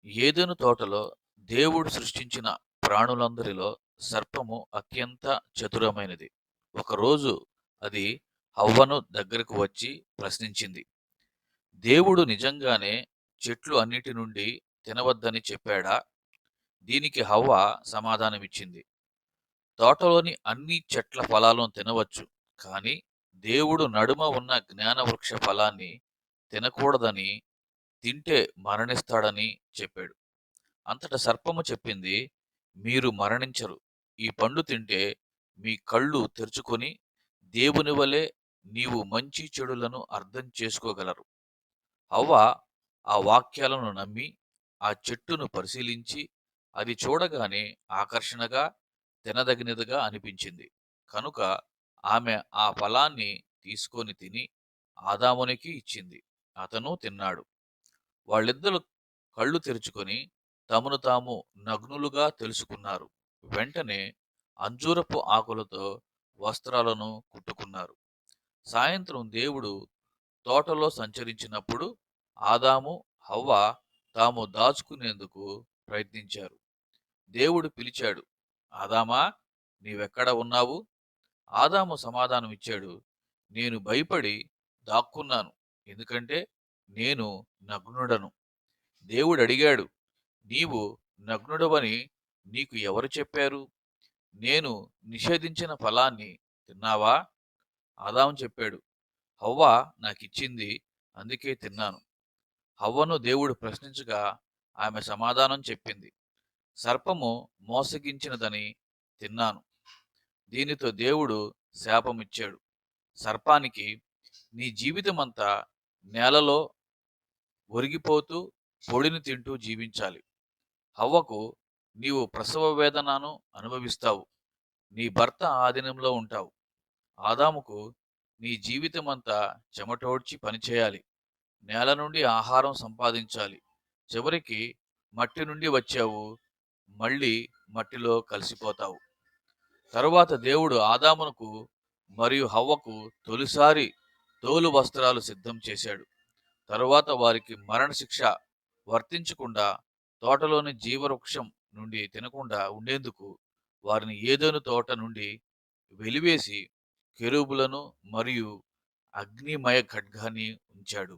ఏదెను తోటలో దేవుడు సృష్టించిన ప్రాణులందరిలో సర్పము అత్యంత చతురమైనది. ఒకరోజు అది హవ్వను దగ్గరకు వచ్చి ప్రశ్నించింది. దేవుడు నిజంగానే చెట్లు అన్నిటి నుండి తినవద్దని చెప్పాడా? దీనికి హవ్వ సమాధానమిచ్చింది. తోటలోని అన్ని చెట్ల ఫలాలను తినవచ్చు, కానీ దేవుడు నడుమ ఉన్న జ్ఞాన వృక్ష ఫలాన్ని తినకూడదని, తింటే మరణిస్తాడని చెప్పాడు. అంతట సర్పము చెప్పింది, మీరు మరణించరు. ఈ పండు తింటే మీ కళ్ళు తెరుచుకొని దేవుని వలె నీవు మంచి చెడులను అర్థం చేసుకోగలరు. హవ్వ ఆ వాక్యాలను నమ్మి ఆ చెట్టును పరిశీలించి అది చూడగానే ఆకర్షణగా, తినదగినదిగా అనిపించింది. కనుక ఆమె ఆ ఫలాన్ని తీసుకొని తిని ఆదామునికి ఇచ్చింది. అతను తిన్నాడు. వాళ్ళిద్దరూ కళ్ళు తెరుచుకొని తమను తాము నగ్నులుగా తెలుసుకున్నారు. వెంటనే అంజూరపు ఆకులతో వస్త్రాలను కుట్టుకున్నారు. సాయంత్రం దేవుడు తోటలో సంచరించినప్పుడు ఆదాము, హవ్వ తాము దాచుకునేందుకు ప్రయత్నించారు. దేవుడు పిలిచాడు, ఆదామా, నీవెక్కడ ఉన్నావు? ఆదాము సమాధానమిచ్చాడు, నేను భయపడి దాక్కున్నాను, ఎందుకంటే నేను నగ్నుడను. దేవుడడిగాడు, నీవు నగ్నుడవని నీకు ఎవరు చెప్పారు? నేను నిషేధించిన ఫలాన్ని తిన్నావా? ఆదాము చెప్పాడు, హవ్వ నాకిచ్చింది, అందుకే తిన్నాను. హవ్వను దేవుడు ప్రశ్నించగా ఆమె సమాధానం చెప్పింది. సర్పము మోసగించినదని తిన్నాను. దీనితో దేవుడు శాపమిచ్చాడు. సర్పానికి, నీ జీవితమంతా నేలలో ఒరిగిపోతూ పొడిని తింటూ జీవించాలి. హవ్వకు, నీవు ప్రసవ వేదనను అనుభవిస్తావు. నీ భర్త ఆధీనంలో ఉంటావు. ఆదాముకు, నీ జీవితమంతా చెమటోడ్చి పనిచేయాలి. నేల నుండి ఆహారం సంపాదించాలి. చివరికి మట్టి నుండి వచ్చావు, మళ్ళీ మట్టిలో కలిసిపోతావు. తరువాత దేవుడు ఆదామునకు మరియు హవ్వకు తొలిసారి తోలు వస్త్రాలు సిద్ధం చేశాడు. తరువాత వారికి మరణశిక్ష వర్తించకుండా, తోటలోని జీవవృక్షం నుండి తినకుండా ఉండేందుకు వారిని ఏదెను తోట నుండి వెలివేసి కెరూబులను మరియు అగ్నిమయ ఖడ్గాన్ని ఉంచాడు.